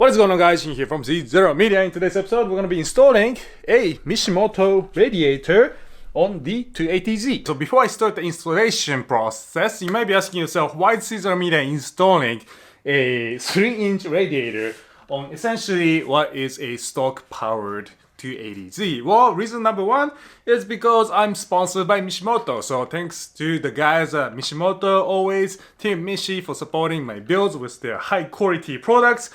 What is going on, guys? Shin here from CZeroMedia. In today's episode, we're going to be installing a Mishimoto Radiator on the 280Z. So before I start the installation process, you might be asking yourself, why is CZeroMedia installing a 3-inch radiator on essentially what is a stock-powered 280Z? Well, reason number one is because I'm sponsored by Mishimoto. So thanks to the guys at Mishimoto, always Team Mishi, for supporting my builds with their high quality products.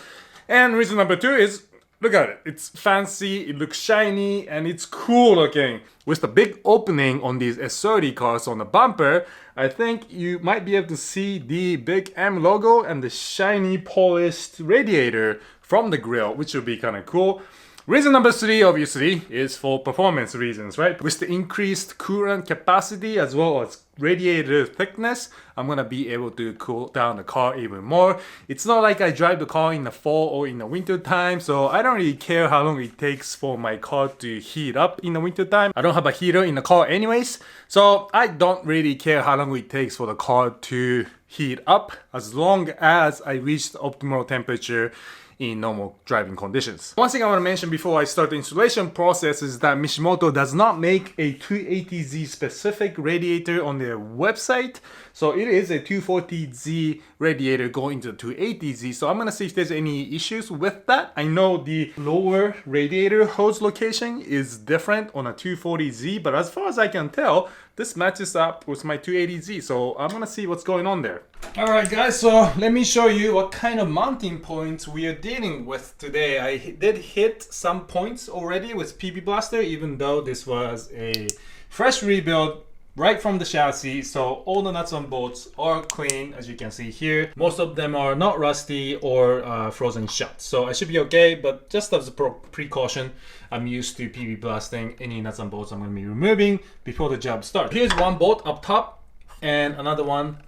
And reason number two is, look at it. It's fancy, it looks shiny, and it's cool looking. With the big opening on these S30 cars on the bumper, I think you might be able to see the big M logo and the shiny polished radiator from the grill, which will be kind of cool. Reason number three, obviously, is for performance reasons, right? With the increased coolant capacity as well as radiator thickness, I'm gonna be able to cool down the car even more. It's not like I drive the car in the fall or in the winter time, so I don't really care how long it takes for my car to heat up in the winter time. I don't have a heater in the car anyways, so I don't really care how long it takes for the car to heat up as long as I reach the optimal temperature in normal driving conditions. One thing I want to mention before I start the installation process is that Mishimoto does not make a 280Z specific radiator on their website. So it is a 240Z radiator going to the 280Z. So I'm going to see if there's any issues with that. I know the lower radiator hose location is different on a 240Z, but as far as I can tell, this matches up with my 280Z. So I'm going to see what's going on there. Alright guys, so let me show you what kind of mounting points we are dealing with today. I did hit some points already with PB Blaster, even though this was a fresh rebuild right from the chassis. So all the nuts and bolts are clean, as you can see here. Most of them are not rusty or frozen shut. So I should be okay, but just as a precaution, I'm used to PB blasting any nuts and bolts I'm going to be removing before the job starts. Here's one bolt up top and another one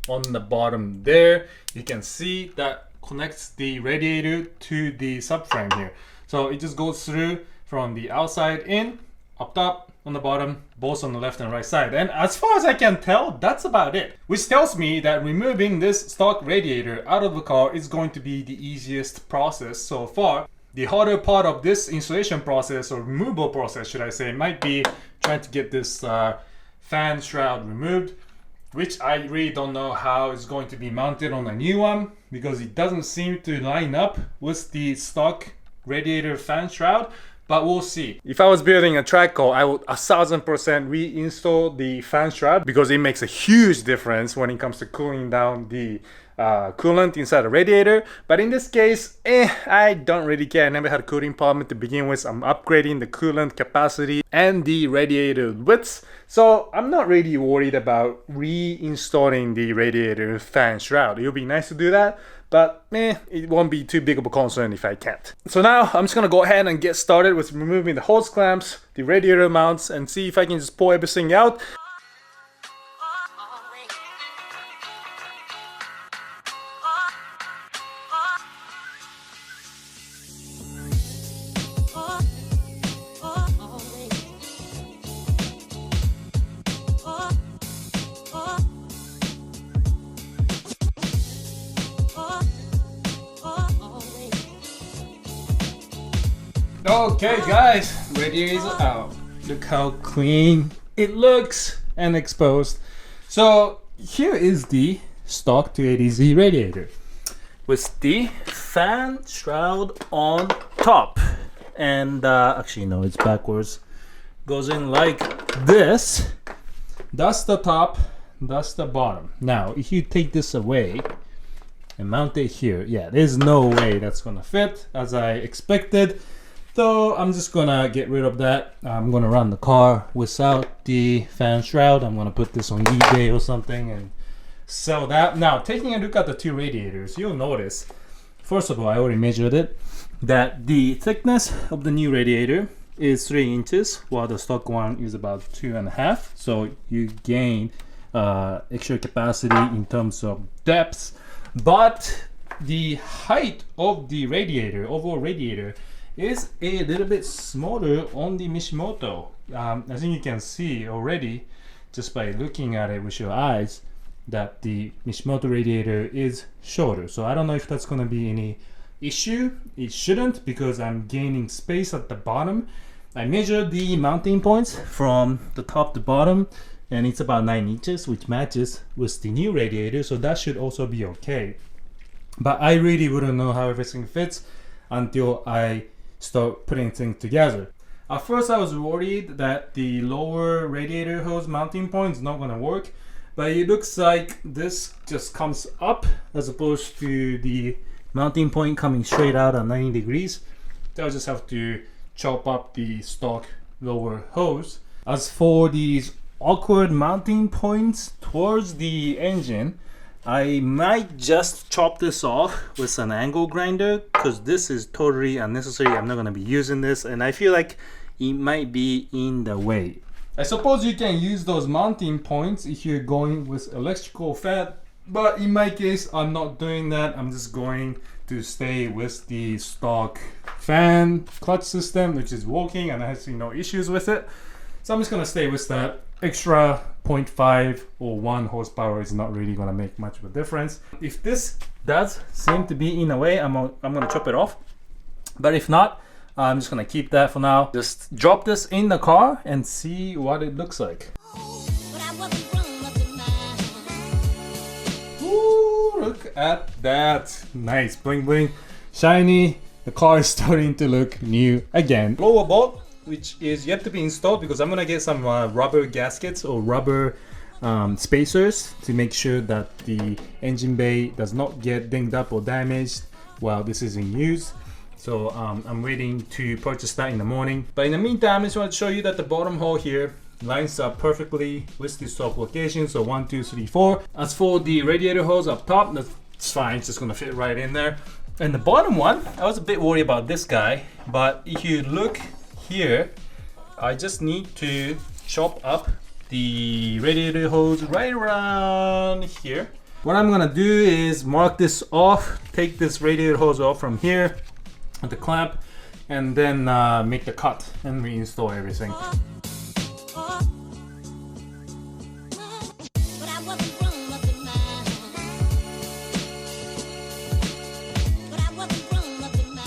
on the bottom there. You can see that connects the radiator to the subframe here. So it just goes through from the outside in, up top, on the bottom, both on the left and right side. And as far as I can tell, that's about it. Which tells me that removing this stock radiator out of the car is going to be the easiest process so far. The harder part of this installation process, or removal process should I say, might be trying to get this fan shroud removed, which I really don't know how it's going to be mounted on a new one because it doesn't seem to line up with the stock radiator fan shroud, but we'll see. If I was building a track car, I would 1000% reinstall the fan shroud because it makes a huge difference when it comes to cooling down the coolant inside the radiator. But in this case, I don't really care. I never had a cooling problem to begin with. I'm upgrading the coolant capacity and the radiator widths, so I'm not really worried about reinstalling the radiator fan shroud. It would be nice to do that, but it won't be too big of a concern if I can't. So now I'm just gonna go ahead and get started with removing the hose clamps, the radiator mounts, and see if I can just pull everything out. Okay guys, radiator is out. Look how clean it looks and exposed. So here is the stock 280Z radiator with the fan shroud on top. And actually no, it's backwards. Goes in like this. That's the top, that's the bottom. Now if you take this away and mount it here, yeah, there's no way that's gonna fit as I expected. So I'm just gonna get rid of that. I'm gonna run the car without the fan shroud. I'm gonna put this on eBay or something and sell that. Now, taking a look at the two radiators, you'll notice, first of all, I already measured it, that the thickness of the new radiator is 3 inches, while the stock one is about 2.5. So you gain extra capacity in terms of depth, but the height of the radiator, overall radiator, is a little bit smaller on the Mishimoto. I think you can see already just by looking at it with your eyes that the Mishimoto radiator is shorter. So I don't know if that's going to be any issue. It shouldn't, because I'm gaining space at the bottom. I measured the mounting points from the top to bottom, and it's about 9 inches, which matches with the new radiator, so that should also be okay. But I really wouldn't know how everything fits until I start putting things together. At first I was worried that the lower radiator hose mounting point is not going to work, but it looks like this just comes up as opposed to the mounting point coming straight out at 90 degrees. So I'll just have to chop up the stock lower hose. As for these awkward mounting points towards the engine, I might just chop this off with an angle grinder, because this is totally unnecessary. I'm not going to be using this, and I feel like it might be in the way. I suppose you can use those mounting points if you're going with electrical fan, but in my case I'm not doing that. I'm just going to stay with the stock fan clutch system, which is working and I have seen no issues with it. So I'm just going to stay with that. Extra 0.5 or 1 horsepower is not really going to make much of a difference. If this does seem to be in a way, I'm going to chop it off. But if not, I'm just going to keep that for now. Just drop this in the car and see what it looks like. Ooh, look at that. Nice, bling bling, shiny. The car is starting to look new again. Lower bolt, which is yet to be installed, because I'm gonna get some rubber gaskets or rubber spacers to make sure that the engine bay does not get dinged up or damaged while this is in use. So I'm waiting to purchase that in the morning. But in the meantime, I just want to show you that the bottom hole here lines up perfectly with the stock location. So 1, 2, 3, 4. As for the radiator hose up top, that's fine. It's just gonna fit right in there. And the bottom one, I was a bit worried about this guy, but if you look here, I just need to chop up the radiator hose right around here. What I'm gonna do is mark this off, take this radiator hose off from here at the clamp, and then make the cut and reinstall everything.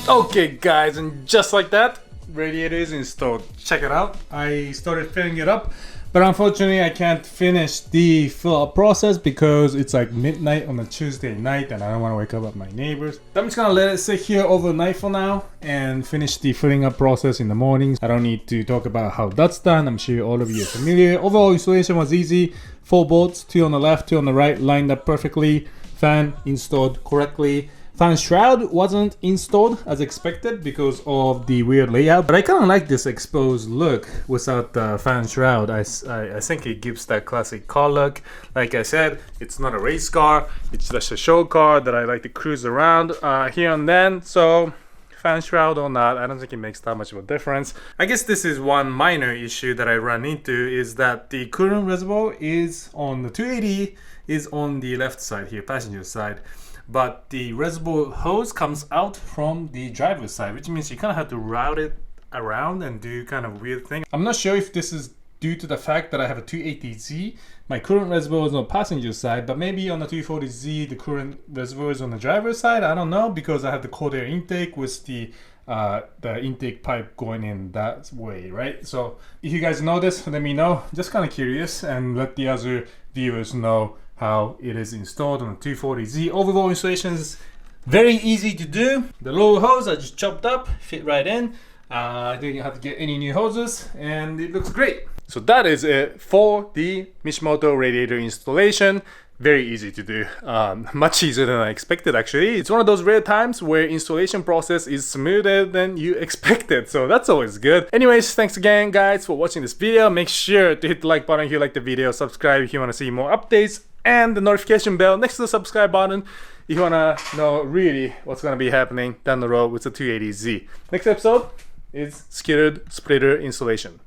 Okay guys, and just like that, radiator is installed. Check it out. I started filling it up, but unfortunately I can't finish the fill up process because it's like midnight on a Tuesday night and I don't want to wake up my neighbors. So I'm just gonna let it sit here overnight for now and finish the filling up process in the mornings. I don't need to talk about how that's done. I'm sure all of you are familiar. Overall installation was easy. 4 bolts, 2 on the left, 2 on the right, lined up perfectly. Fan installed correctly. Fan shroud wasn't installed as expected because of the weird layout, but I kind of like this exposed look without the fan shroud. I think it gives that classic car look. Like I said, it's not a race car, it's just a show car that I like to cruise around here and then. So fan shroud or not, I don't think it makes that much of a difference. I guess this is one minor issue that I run into, is that the coolant reservoir is on the 280 is on the left side here, passenger side. But the reservoir hose comes out from the driver's side, which means you kind of have to route it around and do kind of weird thing. I'm not sure if this is due to the fact that I have a 280Z. My coolant reservoir is on the passenger side, but maybe on the 240Z the coolant reservoir is on the driver's side. I don't know, because I have the cold air intake with the intake pipe going in that way, right? So if you guys know this, let me know. Just kind of curious, and let the other viewers know how it is installed on the 240Z. Overall installation is very easy to do. The lower hose I just chopped up, fit right in. I didn't have to get any new hoses, and it looks great. So that is it for the Mishimoto Radiator installation. Very easy to do, much easier than I expected actually. It's one of those rare times where installation process is smoother than you expected, so that's always good. Anyways, thanks again guys for watching this video. Make sure to hit the like button if you like the video, subscribe if you want to see more updates, and the notification bell next to the subscribe button if you want to know really what's going to be happening down the road with the 280Z. Next episode is skittered splitter installation.